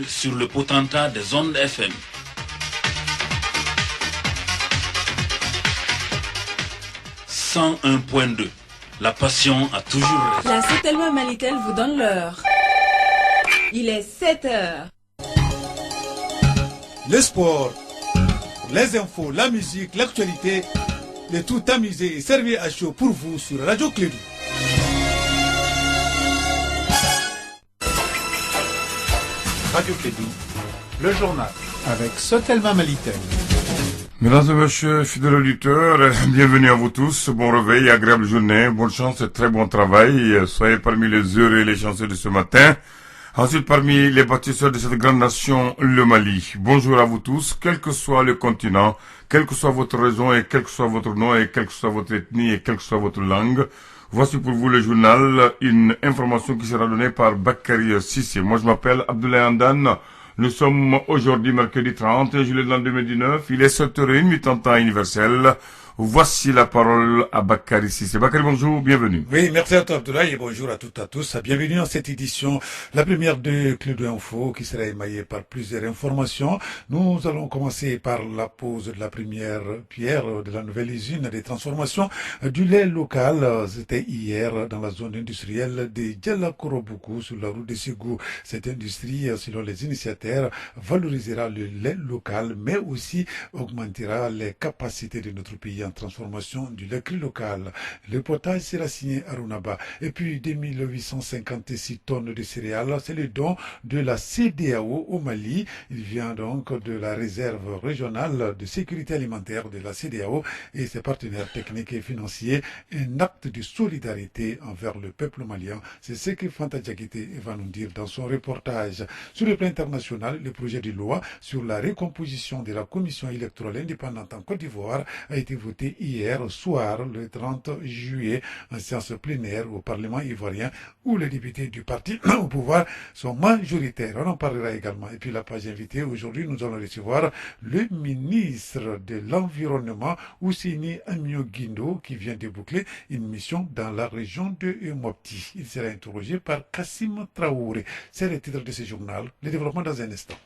sur le potentat des ondes FM. « 101.2 » La passion a toujours raison. La Sotelma Malitel vous donne l'heure. Il est 7 heures. Le sport, les infos, la musique, l'actualité, le tout amusé et servi à chaud pour vous sur Radio Clédou. Radio Clédou, le journal avec Sotelma Malitel. Mesdames et messieurs, fidèles auditeurs, bienvenue à vous tous, bon réveil, agréable journée, bonne chance et très bon travail. Soyez parmi les heureux et les chanceux de ce matin. Ensuite, parmi les bâtisseurs de cette grande nation, le Mali. Bonjour à vous tous, quel que soit le continent, quelle que soit votre raison et quel que soit votre nom et quelle que soit votre ethnie et quelle que soit votre langue. Voici pour vous le journal, une information qui sera donnée par Bakary Sissé. Moi, je m'appelle Abdoulaye Andan. Nous sommes aujourd'hui mercredi 30 juillet de l'an 2019. Il est 7h01, mi-temps universel. Voici la parole à Bakary Sissé. Bakary, bonjour, bienvenue. Oui, merci à toi Abdoulaye et bonjour à toutes et à tous. Bienvenue dans cette édition, la première de Clédou Info qui sera émaillée par plusieurs informations. Nous allons commencer par la pose de la première pierre de la nouvelle usine des transformations du lait local. C'était hier dans la zone industrielle de Djala-Korobougou sur la route de Ségou. Cette industrie, selon les initiateurs, valorisera le lait local mais aussi augmentera les capacités de notre pays en transformation du lait cru local. Le portage sera signé à Runaba. Et puis 2856 tonnes de céréales, c'est le don de la CEDEAO au Mali. Il vient donc de la réserve régionale de sécurité alimentaire de la CEDEAO et ses partenaires techniques et financiers. Un acte de solidarité envers le peuple malien. C'est ce que Fanta Diakité va nous dire dans son reportage. Sur le plan international, le projet de loi sur la recomposition de la commission électorale indépendante en Côte d'Ivoire a été voté hier soir, le 30 juillet, en séance plénière au Parlement ivoirien, où les députés du parti au pouvoir sont majoritaires. On en parlera également. Et puis la page invitée, aujourd'hui, nous allons recevoir le ministre de l'Environnement, Oussini Amio Guindo, qui vient de boucler une mission dans la région de Mopti. Il sera interrogé par Kassim Traoré. C'est le titre de ce journal. Le développement dans un instant.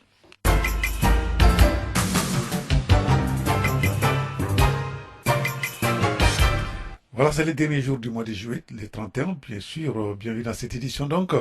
Voilà, c'est le dernier jour du mois de juillet, le 31, bien sûr. Bienvenue dans cette édition. Donc,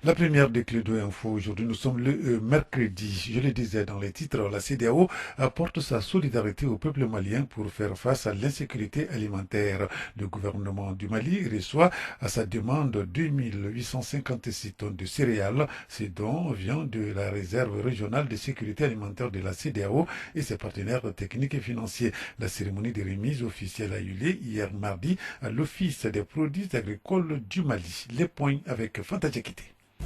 la première des Clédou Info. Aujourd'hui, nous sommes le mercredi. Je le disais dans les titres, la CEDEAO apporte sa solidarité au peuple malien pour faire face à l'insécurité alimentaire. Le gouvernement du Mali reçoit à sa demande 2856 tonnes de céréales. Ces dons viennent de la réserve régionale de sécurité alimentaire de la CEDEAO et ses partenaires techniques et financiers. La cérémonie de remise officielle a eu lieu hier mardi à l'Office des produits agricoles du Mali. Les points avec Fanta Diakité.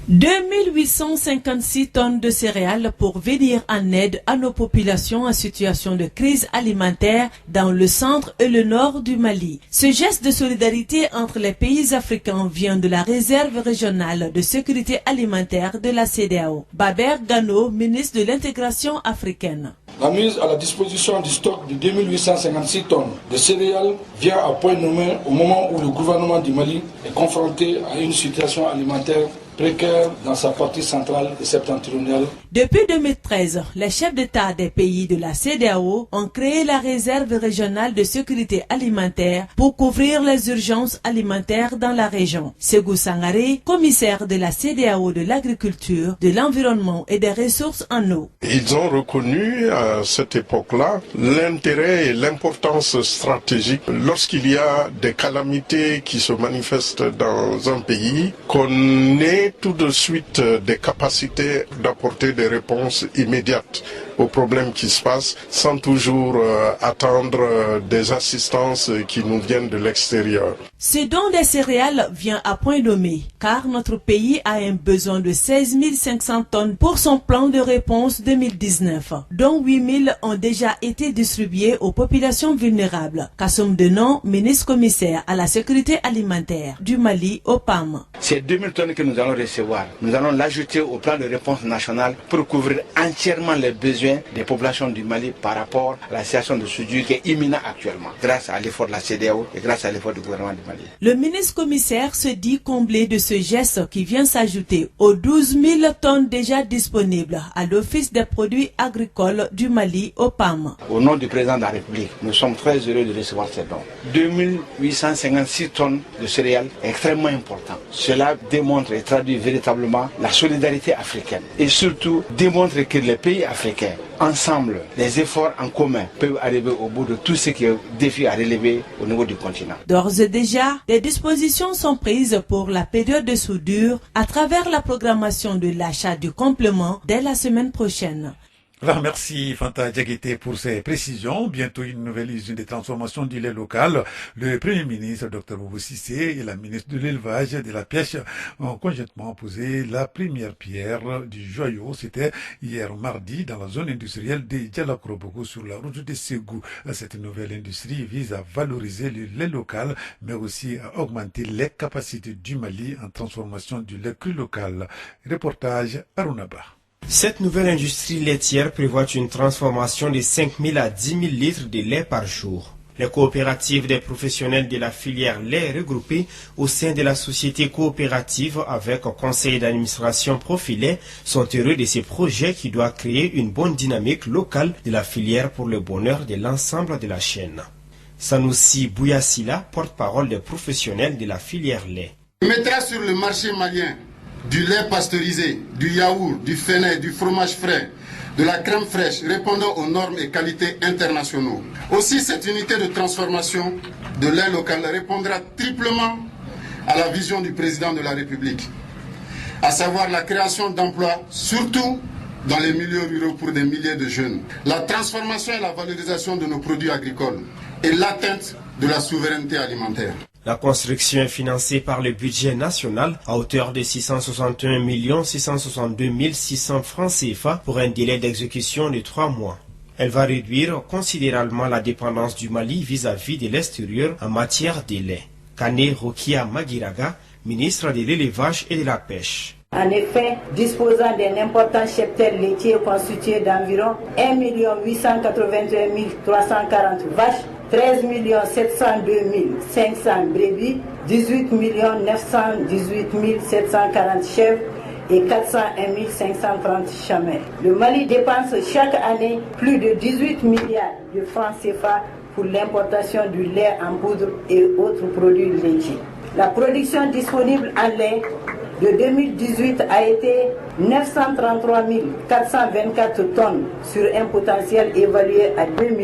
2856 tonnes de céréales pour venir en aide à nos populations en situation de crise alimentaire dans le centre et le nord du Mali. Ce geste de solidarité entre les pays africains vient de la réserve régionale de sécurité alimentaire de la CEDEAO. Baber Gano, ministre de l'intégration africaine. La mise à la disposition du stock de 2856 tonnes de céréales vient à point nommé au moment où le gouvernement du Mali est confronté à une situation alimentaire précaire dans sa partie centrale et septentrionale. Depuis 2013, les chefs d'État des pays de la CEDEAO ont créé la réserve régionale de sécurité alimentaire pour couvrir les urgences alimentaires dans la région. Ségou Sangaré, commissaire de la CEDEAO de l'agriculture, de l'environnement et des ressources en eau. Ils ont reconnu à cette époque-là l'intérêt et l'importance stratégique lorsqu'il y a des calamités qui se manifestent dans un pays, qu'on ait tout de suite des capacités d'apporter des réponses immédiates aux problèmes qui se passent sans toujours attendre des assistances qui nous viennent de l'extérieur. Ce don des céréales vient à point nommé car notre pays a un besoin de 16 500 tonnes pour son plan de réponse 2019, dont 8 000 ont déjà été distribués aux populations vulnérables. Kassoum Denon, ministre commissaire à la sécurité alimentaire du Mali au PAM. Ces 2 000 tonnes que nous allons recevoir, nous allons l'ajouter au plan de réponse national pour couvrir entièrement les besoins des populations du Mali par rapport à la situation de soudure qui est imminente actuellement, grâce à l'effort de la CEDEAO et grâce à l'effort du gouvernement du Mali. Le ministre commissaire se dit comblé de ce geste qui vient s'ajouter aux 12 000 tonnes déjà disponibles à l'Office des produits agricoles du Mali, OPAM. Au nom du président de la République, nous sommes très heureux de recevoir ces dons. 2856 tonnes de céréales, extrêmement important. Cela démontre et traduit véritablement la solidarité africaine et surtout démontre que les pays africains, ensemble, les efforts en commun peuvent arriver au bout de tout ce qui est défi à relever au niveau du continent. D'ores et déjà, des dispositions sont prises pour la période de soudure à travers la programmation de l'achat du complément dès la semaine prochaine. Alors, merci Fanta Diaguité pour ces précisions. Bientôt une nouvelle usine de transformation du lait local. Le Premier ministre, Dr Boubou Cissé, et la ministre de l'Élevage et de la Pêche ont conjointement posé la première pierre du joyau. C'était hier mardi dans la zone industrielle de Dialakroboko sur la route de Ségou. Cette nouvelle industrie vise à valoriser le lait local, mais aussi à augmenter les capacités du Mali en transformation du lait cru local. Reportage Arunaba. Cette nouvelle industrie laitière prévoit une transformation de 5 000 à 10 000 litres de lait par jour. Les coopératives des professionnels de la filière lait regroupées au sein de la société coopérative avec un conseil d'administration profilé sont heureux de ces projets qui doivent créer une bonne dynamique locale de la filière pour le bonheur de l'ensemble de la chaîne. Sanoussi Bouyassila, porte-parole des professionnels de la filière lait. On mettra sur le marché malien du lait pasteurisé, du yaourt, du fennet, du fromage frais, de la crème fraîche répondant aux normes et qualités internationaux. Aussi, cette unité de transformation de lait local répondra triplement à la vision du président de la République, à savoir la création d'emplois, surtout dans les milieux ruraux pour des milliers de jeunes, la transformation et la valorisation de nos produits agricoles et l'atteinte de la souveraineté alimentaire. La construction est financée par le budget national à hauteur de 661 662 600 francs CFA pour un délai d'exécution de 3 mois. Elle va réduire considérablement la dépendance du Mali vis-à-vis de l'extérieur en matière de lait. Kane Rokia Magiraga, ministre de l'Élevage et de la Pêche. En effet, disposant d'un important cheptel laitier constitué d'environ 1 881 340 vaches, 13 702 500 brebis, 18 918 740 chèvres et 401 530 chamelles. Le Mali dépense chaque année plus de 18 milliards de francs CFA pour l'importation du lait en poudre et autres produits laitiers. La production disponible en lait de 2018 a été 933 424 tonnes sur un potentiel évalué à 2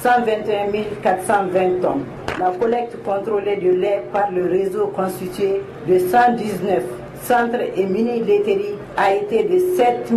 121 420 tonnes. La collecte contrôlée de lait par le réseau constitué de 119 centres et mini-laiteries a été de 7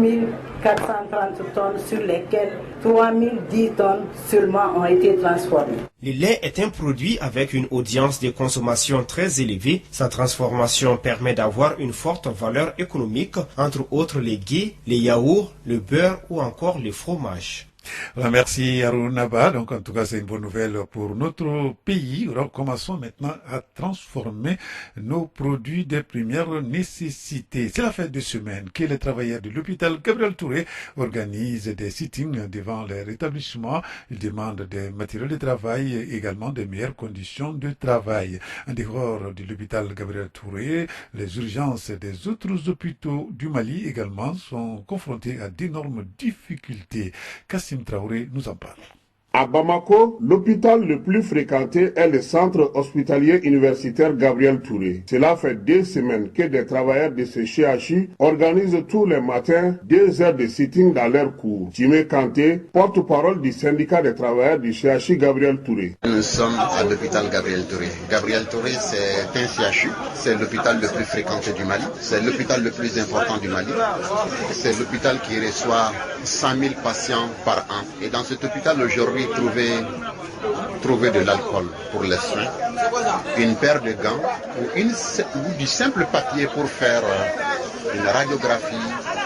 430 tonnes sur lesquelles 3010 tonnes seulement ont été transformées. Le lait est un produit avec une audience de consommation très élevée. Sa transformation permet d'avoir une forte valeur économique, entre autres les gués, les yaourts, le beurre ou encore le fromage. Merci Arunaba. Donc en tout cas c'est une bonne nouvelle pour notre pays. Alors commençons maintenant à transformer nos produits de première nécessité. C'est la fin de semaine que les travailleurs de l'hôpital Gabriel Touré organisent des sittings devant leur établissement. Ils demandent des matériaux de travail et également de meilleures conditions de travail. En dehors de l'hôpital Gabriel Touré, les urgences des autres hôpitaux du Mali également sont confrontées à d'énormes difficultés. Kassim Traoré nous en parle. À Bamako, l'hôpital le plus fréquenté est le centre hospitalier universitaire Gabriel Touré. Cela fait 2 semaines que des travailleurs de ce CHU organisent tous les matins 2 heures de sitting dans leur cours. Jimé Kanté, porte-parole du syndicat des travailleurs du CHU Gabriel Touré. Nous sommes à l'hôpital Gabriel Touré. Gabriel Touré, c'est un CHU, c'est l'hôpital le plus fréquenté du Mali, c'est l'hôpital le plus important du Mali, c'est l'hôpital qui reçoit 100 000 patients par an. Et dans cet hôpital aujourd'hui, trouver de l'alcool pour les soins, une paire de gants ou du simple papier pour faire une radiographie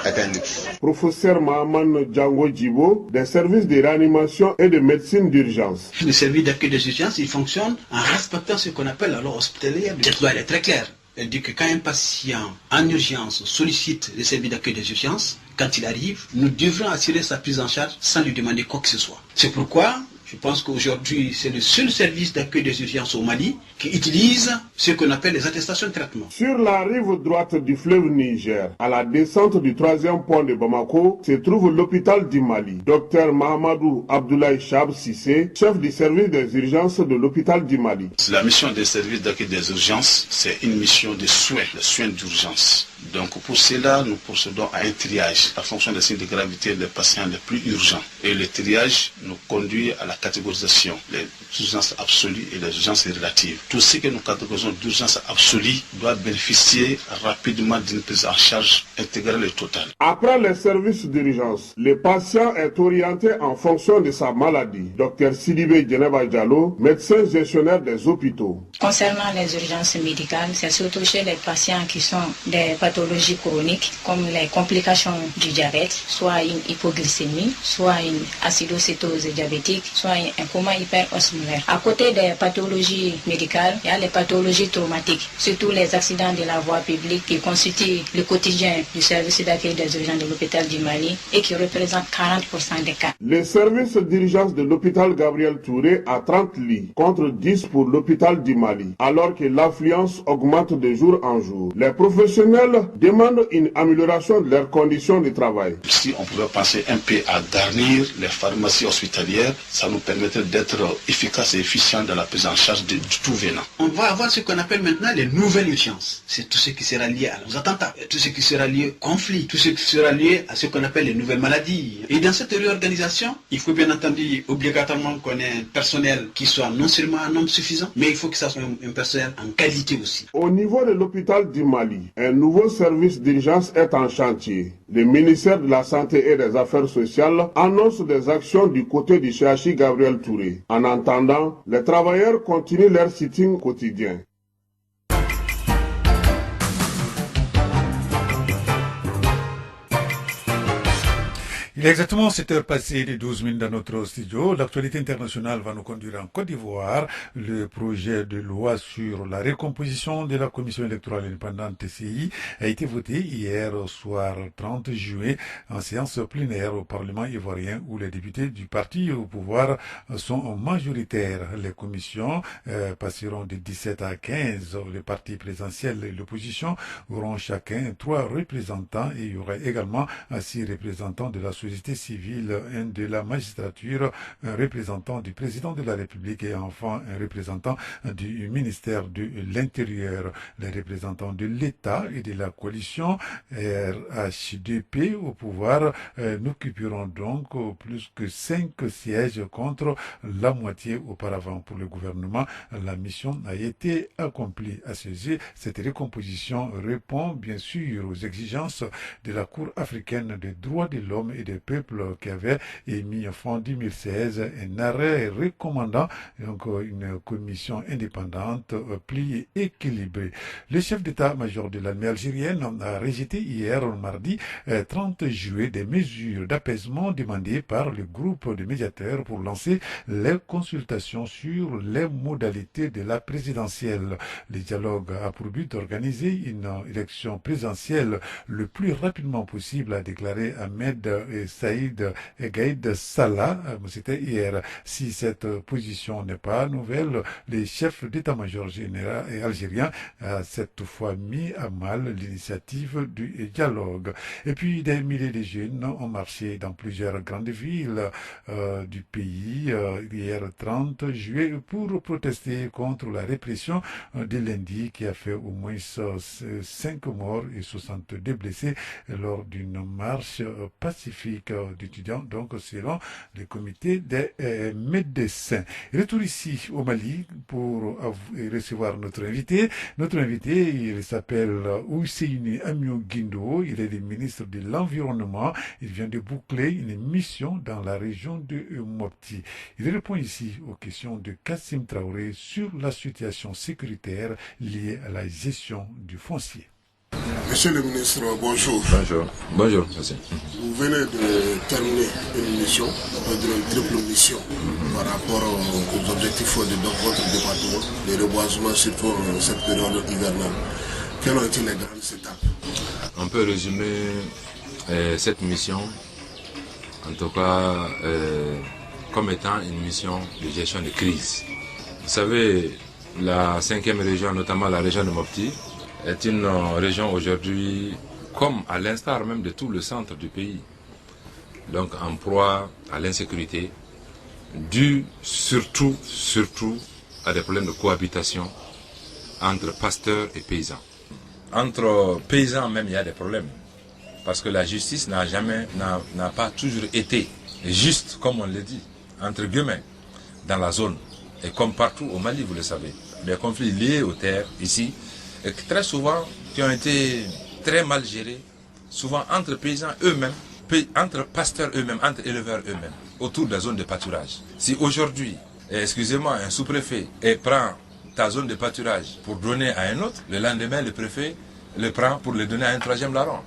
est un luxe. Professeur Mahaman Django Djibo, des services de réanimation et de médecine d'urgence. Le service d'accueil des urgences, il fonctionne en respectant ce qu'on appelle la loi hospitalière. Cette loi est très claire. Elle dit que quand un patient en urgence sollicite le service d'accueil des urgences, quand il arrive, nous devrons assurer sa prise en charge sans lui demander quoi que ce soit. C'est pourquoi Je pense qu'aujourd'hui, c'est le seul service d'accueil des urgences au Mali qui utilise ce qu'on appelle les attestations de traitement. Sur la rive droite du fleuve Niger, à la descente du 3e pont de Bamako, se trouve l'hôpital du Mali. Dr Mahamadou Abdoulaye Chab Sissé, chef du service des urgences de l'hôpital du Mali. La mission des services d'accueil des urgences, c'est une mission de soins d'urgence. Donc pour cela, nous procédons à un triage en fonction des signes de gravité des patients les plus urgents. Et le triage nous conduit à la catégorisation, les urgences absolues et les urgences relatives. Tout ce que nous catégorisons d'urgence absolue doit bénéficier rapidement d'une prise en charge intégrale et totale. Après les services d'urgence, le patient est orienté en fonction de sa maladie. Dr Sidibé Djeneba Diallo, médecin gestionnaire des hôpitaux. Concernant les urgences médicales, c'est surtout chez les patients qui sont des pathologies chroniques comme les complications du diabète, soit une hypoglycémie, soit une acidocétose diabétique, soit un coma hyperosmolaire. À côté des pathologies médicales, il y a les pathologies traumatiques, surtout les accidents de la voie publique qui constituent le quotidien du service d'accueil des urgences de l'hôpital du Mali et qui représentent 40% des cas. Le service d'urgence de l'hôpital Gabriel Touré a 30 lits contre 10 pour l'hôpital du Mali, alors que l'affluence augmente de jour en jour. Les professionnels demandent une amélioration de leurs conditions de travail. Si on pouvait penser un peu à garnir les pharmacies hospitalières, ça nous permettrait d'être efficaces et efficients dans la prise en charge de tout venant. On va avoir ce qu'on appelle maintenant les nouvelles urgences. C'est tout ce qui sera lié aux attentats, tout ce qui sera lié au conflit, tout ce qui sera lié à ce qu'on appelle les nouvelles maladies. Et dans cette réorganisation, il faut bien entendu obligatoirement qu'on ait un personnel qui soit non seulement un nombre suffisant, mais il faut que ça soit un personnel en qualité aussi. Au niveau de l'hôpital du Mali, un nouveau service d'urgence est en chantier. Le ministère de la Santé et des Affaires sociales annonce des actions du côté du CHI Gabriel Touré. En attendant, les travailleurs continuent leur sitting quotidien. Il est exactement 7 heures passées de 12 minutes dans notre studio. L'actualité internationale va nous conduire en Côte d'Ivoire. Le projet de loi sur la recomposition de la Commission électorale indépendante TCI a été voté hier soir 30 juillet en séance plénière au Parlement ivoirien où les députés du parti au pouvoir sont majoritaires. Les commissions passeront de 17 à 15. Les partis présidentiels et l'opposition auront chacun 3 représentants et il y aura également 6 représentants de la société civile, un de la magistrature, un représentant du président de la République et enfin un représentant du ministère de l'Intérieur. Les représentants de l'État et de la coalition RHDP au pouvoir n'occuperont donc plus que 5 sièges contre la moitié auparavant. Pour le gouvernement, la mission a été accomplie. À ce sujet, cette recomposition répond bien sûr aux exigences de la Cour africaine des droits de l'homme et des peuples qui avait émis fin 2016 un arrêt recommandant donc une commission indépendante pliée et équilibrée. Le chef d'état-major de l'armée algérienne a rejeté hier mardi 30 juillet des mesures d'apaisement demandées par le groupe de médiateurs pour lancer les consultations sur les modalités de la présidentielle. Le dialogue a pour but d'organiser une élection présidentielle le plus rapidement possible, a déclaré Ahmed Saïd Gaïd Salah. C'était hier. Si cette position n'est pas nouvelle, les chefs d'état-major général et algérien a cette fois mis à mal l'initiative du dialogue. Et puis des milliers de jeunes ont marché dans plusieurs grandes villes du pays hier 30 juillet pour protester contre la répression de lundi qui a fait au moins 5 morts et 62 blessés lors d'une marche pacifique d'étudiants, donc selon le comité des médecins. Retour ici au Mali pour recevoir notre invité. Notre invité, il s'appelle Ousseini Amio Guindo, il est le ministre de l'Environnement. Il vient de boucler une mission dans la région de Mopti. Il répond ici aux questions de Kassim Traoré sur la situation sécuritaire liée à la gestion du foncier. Monsieur le ministre, bonjour. Bonjour. Bonjour, monsieur. Vous venez de terminer une mission, on peut dire une triple mission, par rapport aux objectifs de votre département, les reboisements, surtout en cette période hivernale. Quelles ont été les grandes étapes? On peut résumer cette mission, en tout cas, comme étant une mission de gestion de crise. Vous savez, la 5e région, notamment la région de Mopti, est une région aujourd'hui, comme à l'instar même de tout le centre du pays, donc en proie à l'insécurité, due surtout à des problèmes de cohabitation entre pasteurs et paysans. Entre paysans même, il y a des problèmes, parce que la justice n'a pas toujours été juste, comme on le dit, entre guillemets, dans la zone. Et comme partout au Mali, vous le savez, des conflits liés aux terres, ici, et très souvent, qui ont été très mal gérés, souvent entre paysans eux-mêmes, entre pasteurs eux-mêmes, entre éleveurs eux-mêmes, autour de la zone de pâturage. Si aujourd'hui, excusez-moi, un sous-préfet prend ta zone de pâturage pour donner à un autre, le lendemain, le préfet le prend pour le donner à un 3e larron.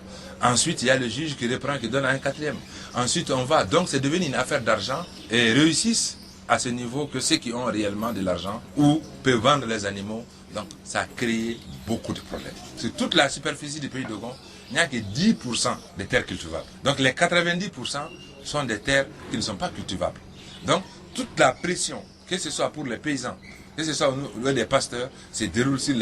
Ensuite, il y a le juge qui le prend, qui donne à un 4e. Ensuite, on va. Donc, c'est devenu une affaire d'argent et réussissent à ce niveau que ceux qui ont réellement de l'argent ou peuvent vendre les animaux. Donc, ça a créé beaucoup de problèmes. Sur toute la superficie du pays de Gon, il n'y a que 10% des terres cultivables. Donc, les 90% sont des terres qui ne sont pas cultivables. Donc, toute la pression, que ce soit pour les paysans, que ce soit au niveau des pasteurs, se déroule sur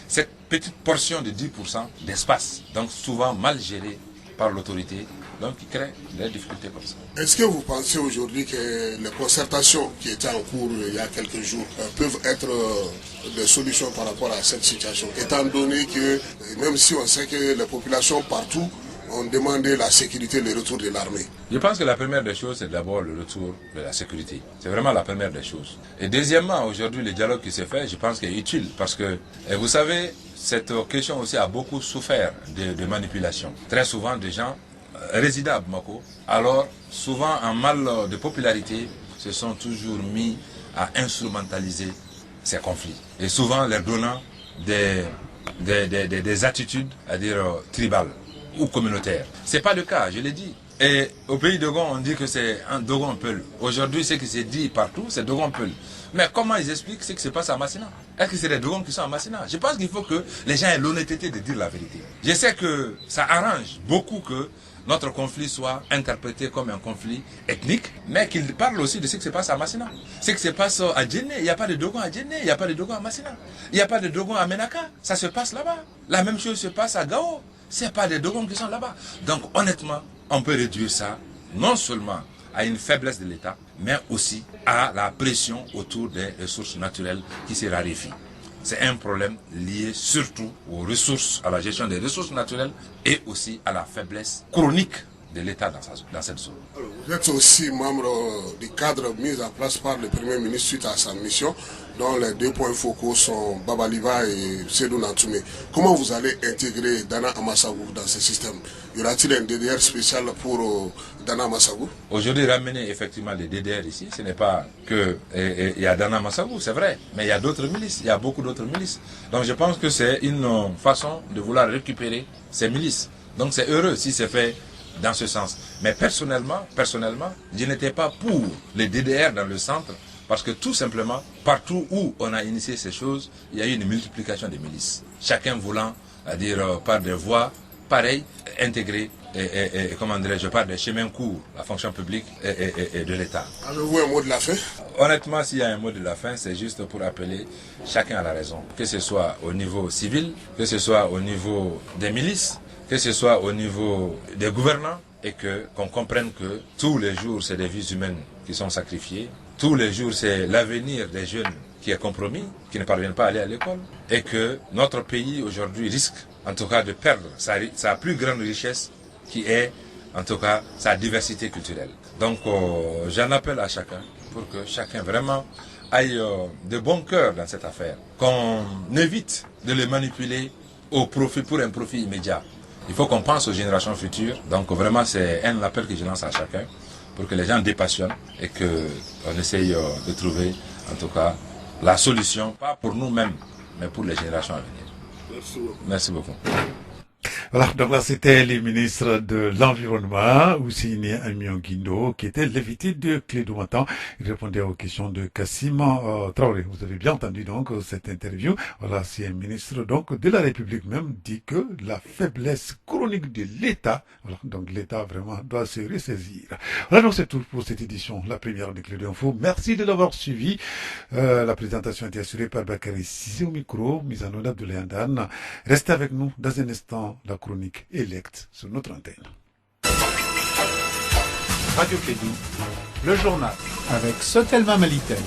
cette petite portion de 10% d'espace. Donc, souvent mal gérée par l'autorité, donc qui crée des difficultés comme ça. Est-ce que vous pensez aujourd'hui que les concertations qui étaient en cours il y a quelques jours peuvent être des solutions par rapport à cette situation, étant donné que même si on sait que les populations partout ont demandé la sécurité, le retour de l'armée? Je pense que la première des choses, c'est d'abord le retour de la sécurité. C'est vraiment la première des choses. Et deuxièmement, aujourd'hui, le dialogue qui se fait, je pense qu'il est utile parce que, vous savez, cette question aussi a beaucoup souffert de manipulation. Très souvent, des gens résidant à Bamako, alors souvent en mal de popularité, se sont toujours mis à instrumentaliser ces conflits. Et souvent leur donnant des attitudes, à dire tribales ou communautaires. Ce n'est pas le cas, je l'ai dit. Et au pays de Gon, on dit que c'est un Dogon-Peul. Aujourd'hui, ce qui s'est dit partout, c'est Dogon-Peul. Mais comment ils expliquent ce qui se passe à Massina? Est-ce que c'est les Dogons qui sont à Massina? Je pense qu'il faut que les gens aient l'honnêteté de dire la vérité. Je sais que ça arrange beaucoup que notre conflit soit interprété comme un conflit ethnique, mais qu'il parle aussi de ce qui se passe à Massina. Ce qui se passe à Djenné, il n'y a pas de Dogon à Djenné, il n'y a pas de Dogon à Massina. Il n'y a pas de Dogon à Menaka, ça se passe là-bas. La même chose se passe à Gao, ce n'est pas des Dogons qui sont là-bas. Donc honnêtement, on peut réduire ça non seulement à une faiblesse de l'État, mais aussi à la pression autour des ressources naturelles qui se raréfient. C'est un problème lié surtout aux ressources, à la gestion des ressources naturelles et aussi à la faiblesse chronique de l'État dans cette zone. Vous êtes aussi membre du cadre mis en place par le Premier ministre suite à sa mission, dont les 2 points focaux sont Babaliva et Sédou Nantoumé. Comment vous allez intégrer Dana Amassaghou dans ce système? Y aura-t-il un DDR spécial pour Dana Amassaghou? Aujourd'hui, ramener effectivement les DDR ici, ce n'est pas que il y a Dana Amassaghou, c'est vrai, mais il y a d'autres milices, il y a beaucoup d'autres milices. Donc je pense que c'est une façon de vouloir récupérer ces milices. Donc c'est heureux si c'est fait dans ce sens. Mais personnellement, je n'étais pas pour les DDR dans le centre, parce que tout simplement, partout où on a initié ces choses, il y a eu une multiplication des milices. Chacun voulant, par des voies pareilles, intégrer, comment dirais-je, par des chemins courts, la fonction publique et de l'État. Avez-vous un mot de la fin? Honnêtement, s'il y a un mot de la fin, c'est juste pour appeler chacun à la raison. Que ce soit au niveau civil, que ce soit au niveau des milices, que ce soit au niveau des gouvernants, et qu'on comprenne que tous les jours, c'est des vies humaines qui sont sacrifiées. Tous les jours, c'est l'avenir des jeunes qui est compromis, qui ne parviennent pas à aller à l'école. Et que notre pays, aujourd'hui, risque, en tout cas, de perdre sa plus grande richesse, qui est, en tout cas, sa diversité culturelle. Donc, j'en appelle à chacun, pour que chacun vraiment aille de bon cœur dans cette affaire. Qu'on évite de le manipuler pour un profit immédiat. Il faut qu'on pense aux générations futures. Donc vraiment, c'est un appel que je lance à chacun pour que les gens dépassionnent et qu'on essaye de trouver, en tout cas, la solution, pas pour nous-mêmes, mais pour les générations à venir. Merci beaucoup. Merci beaucoup. Voilà, donc là, c'était le ministre de l'Environnement, Ousseini Amion Guindo, qui était l'invité de Clédou Matin. Il répondait aux questions de Kassim Traoré. Vous avez bien entendu donc cette interview. Voilà, c'est un ministre donc de la République même dit que la faiblesse chronique de l'État, voilà, donc l'État vraiment doit se ressaisir. Voilà, donc c'est tout pour cette édition, la première de Clédou Info. Merci de l'avoir suivi. La présentation a été assurée par Bakary Sissi au micro, mise en œuvre de Léandane. Restez avec nous dans un instant, la chronique électe sur notre antenne. Radio Clédou, le journal avec Sotelma Malitel.